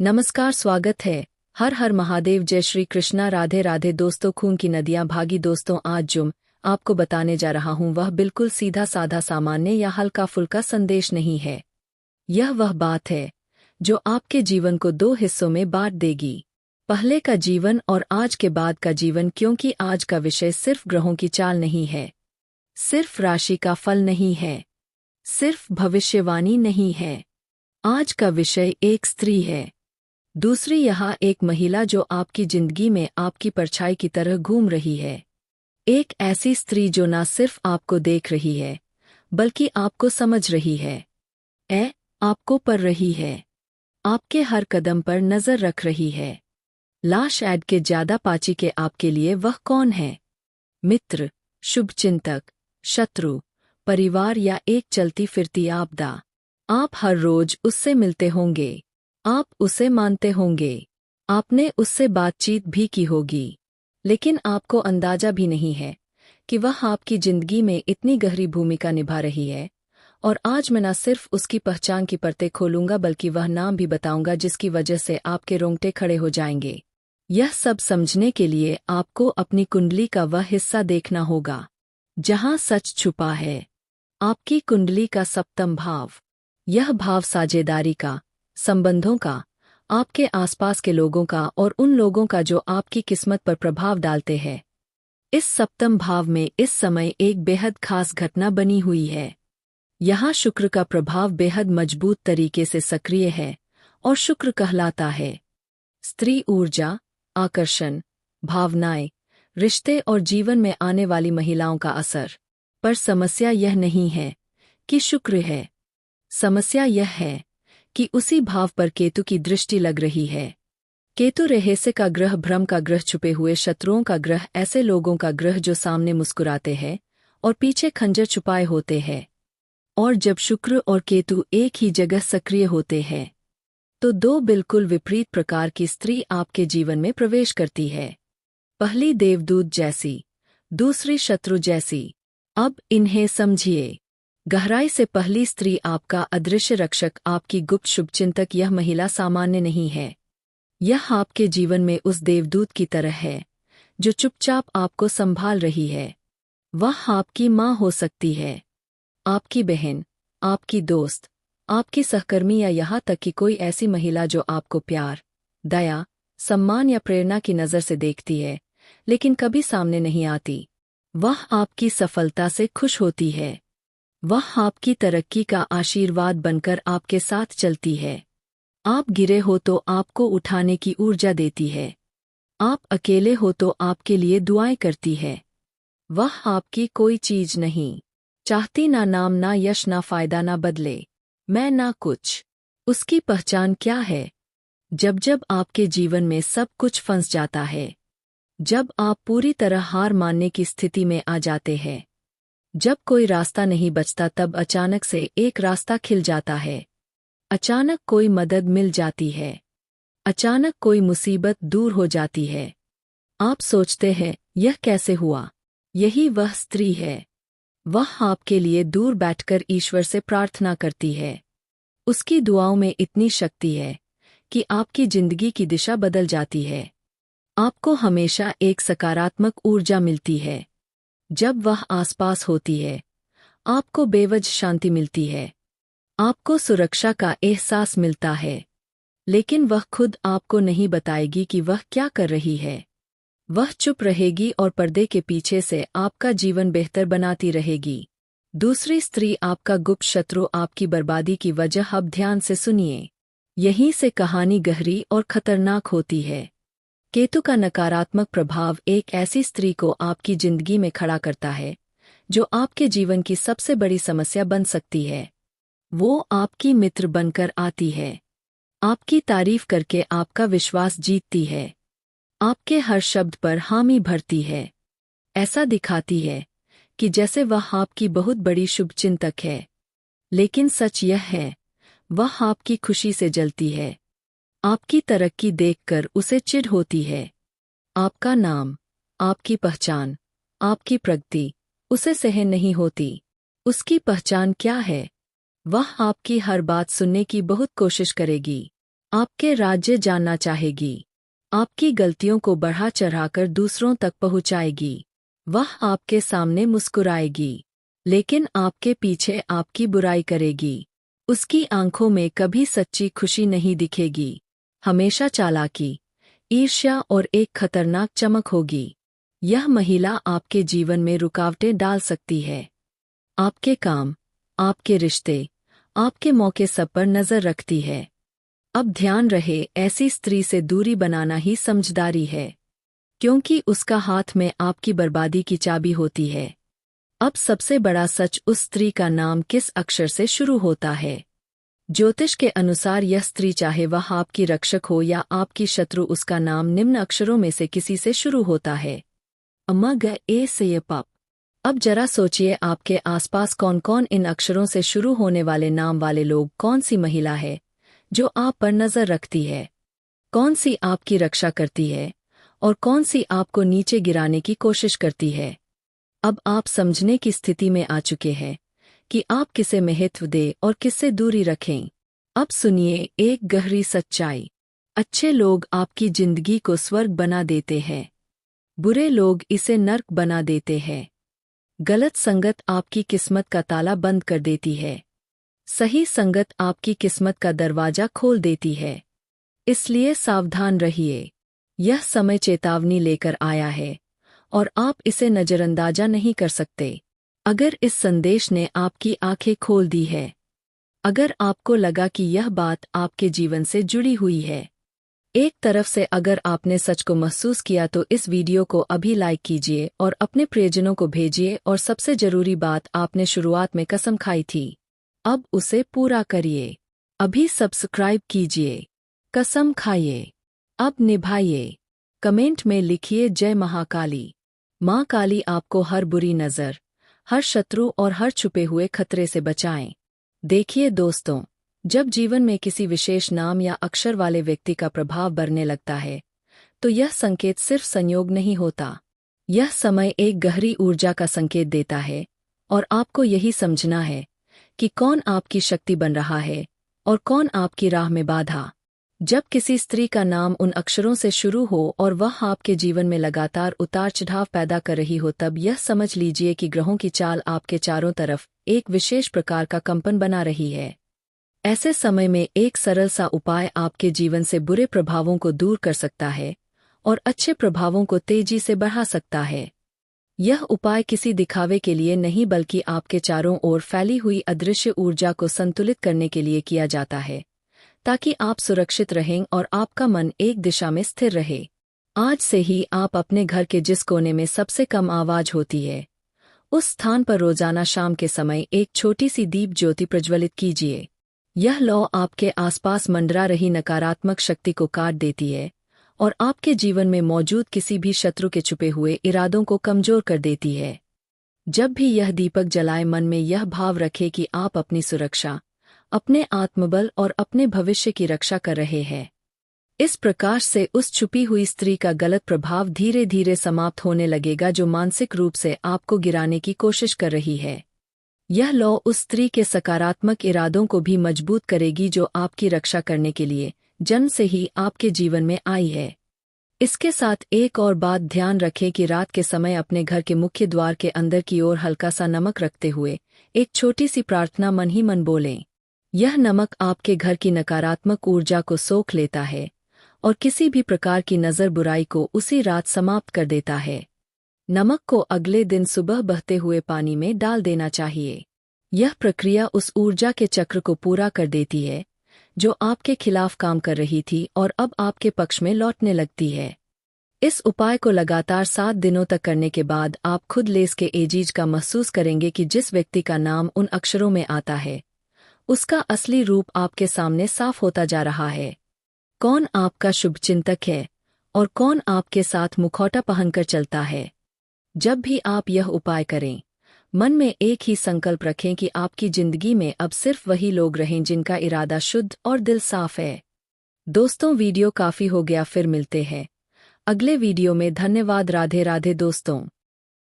नमस्कार, स्वागत है। हर हर महादेव, जय श्री कृष्णा, राधे राधे। दोस्तों, खून की नदियां भागी। दोस्तों, आज जो आपको बताने जा रहा हूं वह बिल्कुल सीधा साधा सामान्य या हल्का फुल्का संदेश नहीं है। यह वह बात है जो आपके जीवन को दो हिस्सों में बांट देगी, पहले का जीवन और आज के बाद का जीवन। क्योंकि आज का विषय सिर्फ ग्रहों की चाल नहीं है, सिर्फ राशि का फल नहीं है, सिर्फ भविष्यवाणी नहीं है। आज का विषय एक स्त्री है, दूसरी यहाँ एक महिला जो आपकी जिंदगी में आपकी परछाई की तरह घूम रही है। एक ऐसी स्त्री जो ना सिर्फ आपको देख रही है बल्कि आपको समझ रही है, आपको पढ़ रही है, आपके हर कदम पर नजर रख रही है। लाश ऐड के ज्यादा पाची के आपके लिए वह कौन है? मित्र, शुभचिंतक, शत्रु, परिवार या एक चलती फिरती आपदा? आप हर रोज उससे मिलते होंगे, आप उसे मानते होंगे, आपने उससे बातचीत भी की होगी, लेकिन आपको अंदाजा भी नहीं है कि वह आपकी जिंदगी में इतनी गहरी भूमिका निभा रही है। और आज मैं न सिर्फ उसकी पहचान की परतें खोलूंगा बल्कि वह नाम भी बताऊंगा जिसकी वजह से आपके रोंगटे खड़े हो जाएंगे। यह सब समझने के लिए आपको अपनी कुंडली का वह हिस्सा देखना होगा जहां सच छुपा है। आपकी कुंडली का सप्तम भाव, यह भाव साझेदारी का, संबंधों का, आपके आसपास के लोगों का और उन लोगों का जो आपकी किस्मत पर प्रभाव डालते हैं। इस सप्तम भाव में इस समय एक बेहद खास घटना बनी हुई है। यहाँ शुक्र का प्रभाव बेहद मजबूत तरीके से सक्रिय है और शुक्र कहलाता है स्त्री ऊर्जा, आकर्षण, भावनाएं, रिश्ते और जीवन में आने वाली महिलाओं का असर। पर समस्या यह नहीं है कि शुक्र है, समस्या यह है कि उसी भाव पर केतु की दृष्टि लग रही है। केतु रहस्य का ग्रह, भ्रम का ग्रह, छुपे हुए शत्रुओं का ग्रह, ऐसे लोगों का ग्रह जो सामने मुस्कुराते हैं और पीछे खंजर छुपाए होते हैं। और जब शुक्र और केतु एक ही जगह सक्रिय होते हैं तो दो बिल्कुल विपरीत प्रकार की स्त्री आपके जीवन में प्रवेश करती है। पहली देवदूत जैसी, दूसरी शत्रु जैसी। अब इन्हें समझिए गहराई से। पहली स्त्री आपका अदृश्य रक्षक, आपकी गुप्त शुभचिंतक। यह महिला सामान्य नहीं है, यह आपके जीवन में उस देवदूत की तरह है जो चुपचाप आपको संभाल रही है। वह आपकी माँ हो सकती है, आपकी बहन, आपकी दोस्त, आपकी सहकर्मी या यहाँ तक कि कोई ऐसी महिला जो आपको प्यार, दया, सम्मान या प्रेरणा की नज़र से देखती है लेकिन कभी सामने नहीं आती। वह आपकी सफलता से खुश होती है, वह आपकी तरक्की का आशीर्वाद बनकर आपके साथ चलती है। आप गिरे हो तो आपको उठाने की ऊर्जा देती है, आप अकेले हो तो आपके लिए दुआएं करती है। वह आपकी कोई चीज नहीं चाहती, ना नाम, ना यश, ना फायदा, ना बदले, मैं ना कुछ। उसकी पहचान क्या है? जब जब आपके जीवन में सब कुछ फंस जाता है, जब आप पूरी तरह हार मानने की स्थिति में आ जाते हैं, जब कोई रास्ता नहीं बचता, तब अचानक से एक रास्ता खिल जाता है। अचानक कोई मदद मिल जाती है, अचानक कोई मुसीबत दूर हो जाती है। आप सोचते हैं यह कैसे हुआ? यही वह स्त्री है। वह आपके लिए दूर बैठकर ईश्वर से प्रार्थना करती है। उसकी दुआओं में इतनी शक्ति है कि आपकी जिंदगी की दिशा बदल जाती है। आपको हमेशा एक सकारात्मक ऊर्जा मिलती है। जब वह आसपास होती है आपको बेवजह शांति मिलती है, आपको सुरक्षा का एहसास मिलता है। लेकिन वह खुद आपको नहीं बताएगी कि वह क्या कर रही है। वह चुप रहेगी और पर्दे के पीछे से आपका जीवन बेहतर बनाती रहेगी। दूसरी स्त्री आपका गुप्त शत्रु, आपकी बर्बादी की वजह। अब ध्यान से सुनिए, यहीं से कहानी गहरी और खतरनाक होती है। केतु का नकारात्मक प्रभाव एक ऐसी स्त्री को आपकी जिंदगी में खड़ा करता है जो आपके जीवन की सबसे बड़ी समस्या बन सकती है। वो आपकी मित्र बनकर आती है, आपकी तारीफ करके आपका विश्वास जीतती है, आपके हर शब्द पर हामी भरती है। ऐसा दिखाती है कि जैसे वह आपकी बहुत बड़ी शुभचिंतक है, लेकिन सच यह है वह आपकी खुशी से जलती है। आपकी तरक्की देखकर उसे चिढ़ होती है। आपका नाम, आपकी पहचान, आपकी प्रगति उसे सहन नहीं होती। उसकी पहचान क्या है? वह आपकी हर बात सुनने की बहुत कोशिश करेगी, आपके राज्य जानना चाहेगी। आपकी गलतियों को बढ़ा चढ़ाकर दूसरों तक पहुंचाएगी। वह आपके सामने मुस्कुराएगी, लेकिन आपके पीछे आपकी बुराई करेगी। उसकी आंखों में कभी सच्ची खुशी नहीं दिखेगी। हमेशा चालाकी, ईर्ष्या और एक खतरनाक चमक होगी। यह महिला आपके जीवन में रुकावटें डाल सकती है। आपके काम, आपके रिश्ते, आपके मौके सब पर नजर रखती है। अब ध्यान रहे, ऐसी स्त्री से दूरी बनाना ही समझदारी है, क्योंकि उसका हाथ में आपकी बर्बादी की चाबी होती है। अब सबसे बड़ा सच, उस स्त्री का नाम किस अक्षर से शुरू होता है। ज्योतिष के अनुसार यह स्त्री, चाहे वह आपकी रक्षक हो या आपकी शत्रु, उसका नाम निम्न अक्षरों में से किसी से शुरू होता है। अ ग ए से य प। अब जरा सोचिए, आपके आसपास कौन कौन इन अक्षरों से शुरू होने वाले नाम वाले लोग, कौन सी महिला है जो आप पर नजर रखती है, कौन सी आपकी रक्षा करती है और कौन सी आपको नीचे गिराने की कोशिश करती है। अब आप समझने की स्थिति में आ चुके हैं कि आप किसे महत्व दें और किससे दूरी रखें। अब सुनिए एक गहरी सच्चाई। अच्छे लोग आपकी जिंदगी को स्वर्ग बना देते हैं, बुरे लोग इसे नर्क बना देते हैं। गलत संगत आपकी किस्मत का ताला बंद कर देती है, सही संगत आपकी किस्मत का दरवाजा खोल देती है। इसलिए सावधान रहिए। यह समय चेतावनी लेकर आया है और आप इसे नजरअंदाजा नहीं कर सकते। अगर इस संदेश ने आपकी आंखें खोल दी है, अगर आपको लगा कि यह बात आपके जीवन से जुड़ी हुई है, एक तरफ से अगर आपने सच को महसूस किया, तो इस वीडियो को अभी लाइक कीजिए और अपने प्रियजनों को भेजिए। और सबसे जरूरी बात, आपने शुरुआत में कसम खाई थी, अब उसे पूरा करिए। अभी सब्सक्राइब कीजिए, कसम खाइए, अब निभाइए। कमेंट में लिखिए जय महाकाली। माँ काली आपको हर बुरी नज़र, हर शत्रु और हर छुपे हुए खतरे से बचाएं। देखिए दोस्तों, जब जीवन में किसी विशेष नाम या अक्षर वाले व्यक्ति का प्रभाव बढ़ने लगता है, तो यह संकेत सिर्फ संयोग नहीं होता। यह समय एक गहरी ऊर्जा का संकेत देता है और आपको यही समझना है कि कौन आपकी शक्ति बन रहा है और कौन आपकी राह में बाधा। जब किसी स्त्री का नाम उन अक्षरों से शुरू हो और वह आपके जीवन में लगातार उतार चढ़ाव पैदा कर रही हो, तब यह समझ लीजिए कि ग्रहों की चाल आपके चारों तरफ एक विशेष प्रकार का कंपन बना रही है। ऐसे समय में एक सरल सा उपाय आपके जीवन से बुरे प्रभावों को दूर कर सकता है और अच्छे प्रभावों को तेजी से बढ़ा सकता है। यह उपाय किसी दिखावे के लिए नहीं, बल्कि आपके चारों ओर फैली हुई अदृश्य ऊर्जा को संतुलित करने के लिए किया जाता है, ताकि आप सुरक्षित रहें और आपका मन एक दिशा में स्थिर रहे। आज से ही आप अपने घर के जिस कोने में सबसे कम आवाज होती है, उस स्थान पर रोजाना शाम के समय एक छोटी सी दीप ज्योति प्रज्वलित कीजिए। यह लौ आपके आसपास मंडरा रही नकारात्मक शक्ति को काट देती है और आपके जीवन में मौजूद किसी भी शत्रु के छुपे हुए इरादों को कमजोर कर देती है। जब भी यह दीपक जलाए, मन में यह भाव रखें कि आप अपनी सुरक्षा, अपने आत्मबल और अपने भविष्य की रक्षा कर रहे हैं। इस प्रकाश से उस छुपी हुई स्त्री का गलत प्रभाव धीरे धीरे समाप्त होने लगेगा, जो मानसिक रूप से आपको गिराने की कोशिश कर रही है। यह लौ उस स्त्री के सकारात्मक इरादों को भी मजबूत करेगी, जो आपकी रक्षा करने के लिए जन्म से ही आपके जीवन में आई है। इसके साथ एक और बात ध्यान रखें कि रात के समय अपने घर के मुख्य द्वार के अंदर की ओर हल्का सा नमक रखते हुए एक छोटी सी प्रार्थना मन ही मन बोलें। यह नमक आपके घर की नकारात्मक ऊर्जा को सोख लेता है और किसी भी प्रकार की नज़र बुराई को उसी रात समाप्त कर देता है। नमक को अगले दिन सुबह बहते हुए पानी में डाल देना चाहिए। यह प्रक्रिया उस ऊर्जा के चक्र को पूरा कर देती है जो आपके खिलाफ काम कर रही थी और अब आपके पक्ष में लौटने लगती है। इस उपाय को लगातार 7 दिनों तक करने के बाद आप खुद लेस के एजीज का महसूस करेंगे कि जिस व्यक्ति का नाम उन अक्षरों में आता है, उसका असली रूप आपके सामने साफ होता जा रहा है। कौन आपका शुभचिंतक है और कौन आपके साथ मुखौटा पहनकर चलता है। जब भी आप यह उपाय करें, मन में एक ही संकल्प रखें कि आपकी जिंदगी में अब सिर्फ वही लोग रहें जिनका इरादा शुद्ध और दिल साफ है। दोस्तों, वीडियो काफी हो गया, फिर मिलते हैं अगले वीडियो में। धन्यवाद। राधे राधे दोस्तों।